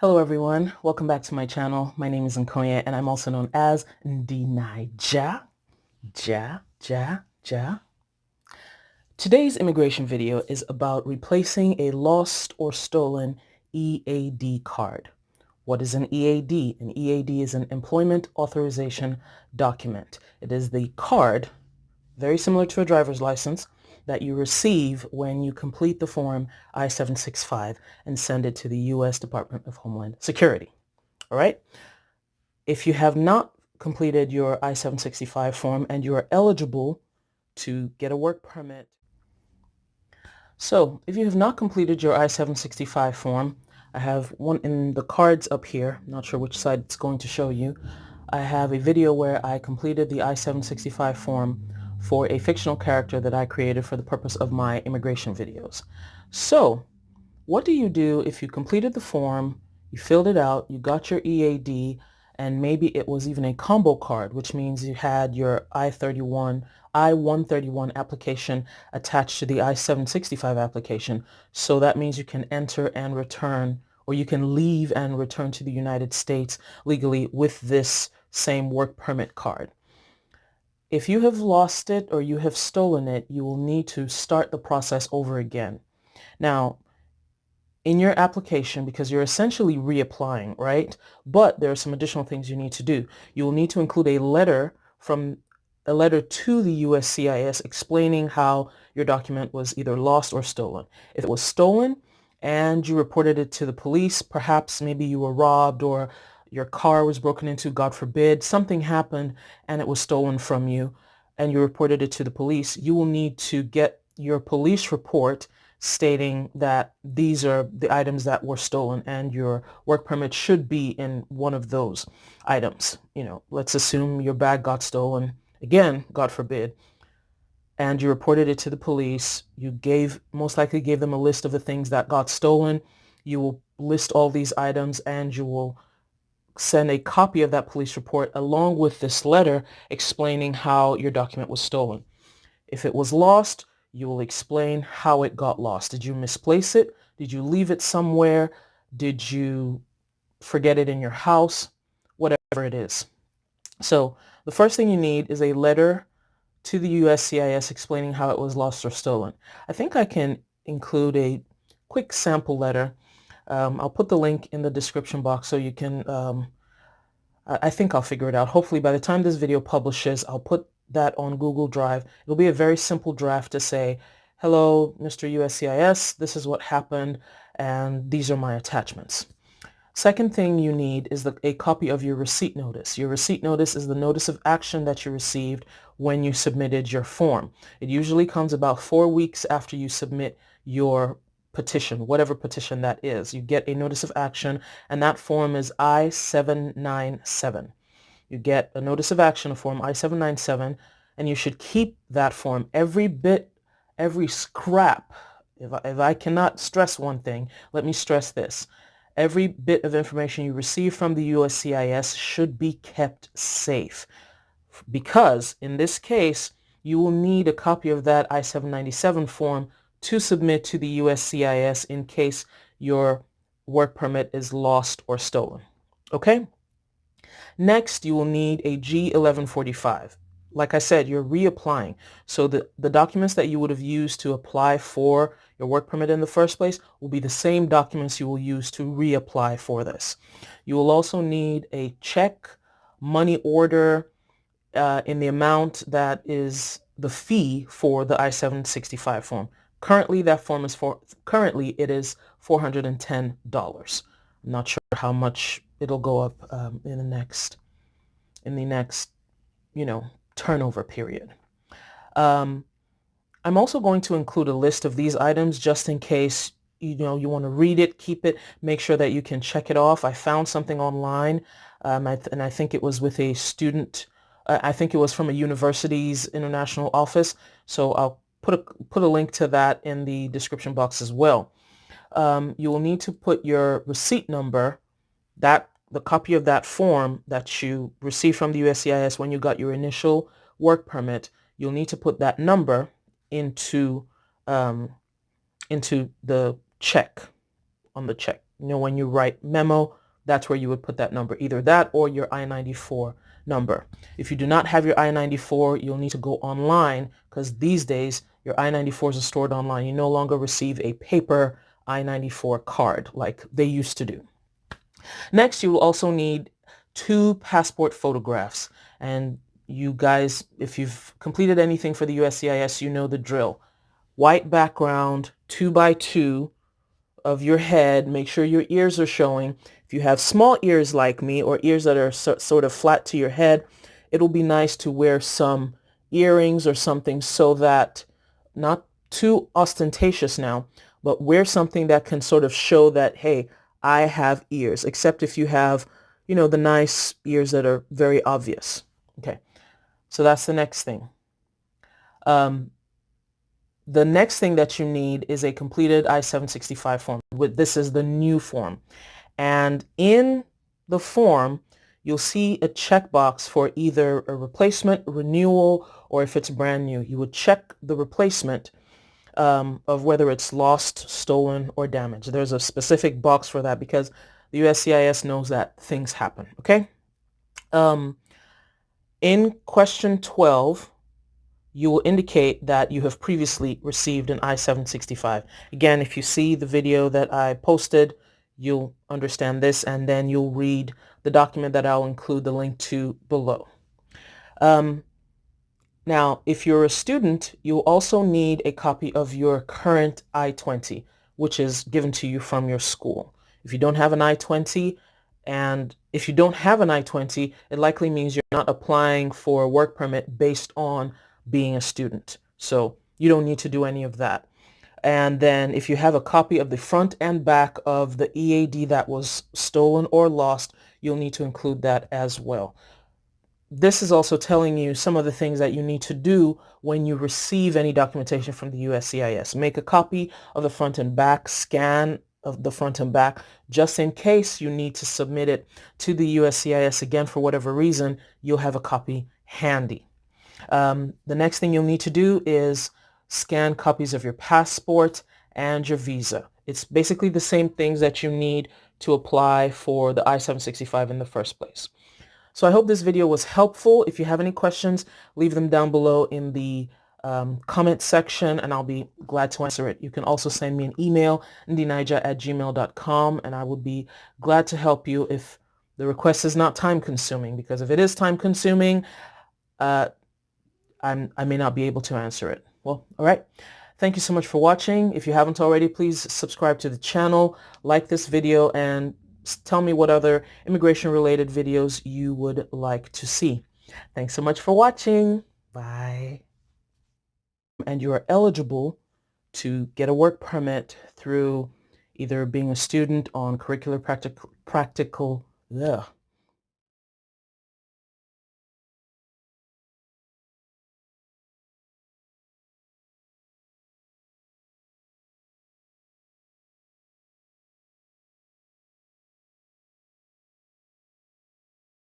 Hello everyone, welcome back to my channel. My name is Nkonye and I'm also known as NdiNaija. Ja. Today's immigration video is about replacing a lost or stolen EAD card. What is an EAD? An EAD is an employment authorization document. It is the card, very similar to a driver's license, that you receive when you complete the form I-765 and send it to the U.S. Department of Homeland Security. All right? If you have not completed your I-765 form and you are eligible to get a work permit. So if you have not completed your I-765 form, I have one in the cards up here. I'm not sure which side it's going to show you. I have a video where I completed the I-765 form for a fictional character that I created for the purpose of my immigration videos. So what do you do if you completed the form, you filled it out, you got your EAD, and maybe it was even a combo card, which means you had your I-131 application attached to the I-765 application. So that means you can enter and return, or you can leave and return to the United States legally with this same work permit card. If you have lost it or you have stolen it, you will need to start the process over again. Now, in your application, because you're essentially reapplying, right? But there are some additional things you need to do. You will need to include a letter to the USCIS explaining how your document was either lost or stolen. If it was stolen and you reported it to the police, perhaps maybe you were robbed or your car was broken into, God forbid, something happened and it was stolen from you and you reported it to the police, you will need to get your police report stating that these are the items that were stolen and your work permit should be in one of those items. You know, let's assume your bag got stolen, again, God forbid, and you reported it to the police. You most likely gave them a list of the things that got stolen. You will list all these items and you will send a copy of that police report along with this letter explaining how your document was stolen. If it was lost, you will explain how it got lost. Did you misplace it? Did you leave it somewhere? Did you forget it in your house? Whatever it is. So the first thing you need is a letter to the USCIS explaining how it was lost or stolen. I think I can include a quick sample letter. I'll put the link in the description box so you can, I think I'll figure it out. Hopefully by the time this video publishes, I'll put that on Google Drive. It'll be a very simple draft to say, hello, Mr. USCIS, this is what happened, and these are my attachments. Second thing you need is a copy of your receipt notice. Your receipt notice is the notice of action that you received when you submitted your form. It usually comes about 4 weeks after you submit your petition, whatever petition that is. You get a notice of action, and that form is I-797. You get a notice of action, a form I-797, and you should keep that form. Every bit, every scrap. If I cannot stress one thing, let me stress this. Every bit of information you receive from the USCIS should be kept safe, because in this case, you will need a copy of that I-797 form to submit to the USCIS in case your work permit is lost or stolen. Okay? Next, you will need a G1145. Like I said, you're reapplying. So the documents that you would have used to apply for your work permit in the first place will be the same documents you will use to reapply for this. You will also need a check, money order in the amount that is the fee for the I-765 form. Currently, it is $410. I'm not sure how much it'll go up in the next, turnover period. I'm also going to include a list of these items just in case you want to read it, keep it, make sure that you can check it off. I found something online, and I think it was with a student. I think it was from a university's international office. So I'll put a link to that in the description box as well. You will need to put your receipt number, the copy of that form that you received from the USCIS when you got your initial work permit. You'll need to put that number into the check, on the check. when you write memo, that's where you would put that number, either that or your I-94 number. If you do not have your I-94, you'll need to go online, because these days your I-94s are stored online. You no longer receive a paper I-94 card like they used to do. Next, you will also need 2 passport photographs. And you guys, if you've completed anything for the USCIS, you know the drill. White background, 2 by 2 of your head. Make sure your ears are showing. If you have small ears like me, or ears that are sort of flat to your head, it'll be nice to wear some earrings or something, so that, not too ostentatious now, but wear something that can sort of show that, hey, I have ears, except if you have, the nice ears that are very obvious. Okay, so that's the next thing. The next thing that you need is a completed I-765 form. This is the new form. And in the form, you'll see a checkbox for either a replacement, renewal, or if it's brand new. You would check the replacement of whether it's lost, stolen, or damaged. There's a specific box for that because the USCIS knows that things happen, okay? In question 12, you will indicate that you have previously received an I-765. Again, if you see the video that I posted, you'll understand this, and then you'll read the document that I'll include the link to below. Now, if you're a student, you'll also need a copy of your current I-20, which is given to you from your school. If you don't have an I-20, and if you don't have an I-20, it likely means you're not applying for a work permit based on being a student. So you don't need to do any of that. And then if you have a copy of the front and back of the EAD that was stolen or lost, you'll need to include that as well. This is also telling you some of the things that you need to do when you receive any documentation from the USCIS. Make a copy of the front and back, scan of the front and back, just in case you need to submit it to the USCIS again for whatever reason, you'll have a copy handy. The next thing you'll need to do is scan copies of your passport and your visa. It's basically the same things that you need to apply for the I-765 in the first place. So I hope this video was helpful. If you have any questions, leave them down below in the comment section, and I'll be glad to answer it. You can also send me an email, NdiNaija@gmail.com, and I would be glad to help you if the request is not time-consuming, because if it is time-consuming, I may not be able to answer it. Well, all right. Thank you so much for watching. If you haven't already, please subscribe to the channel, like this video, and tell me what other immigration-related videos you would like to see. Thanks so much for watching. Bye. And you are eligible to get a work permit through either being a student on curricular practical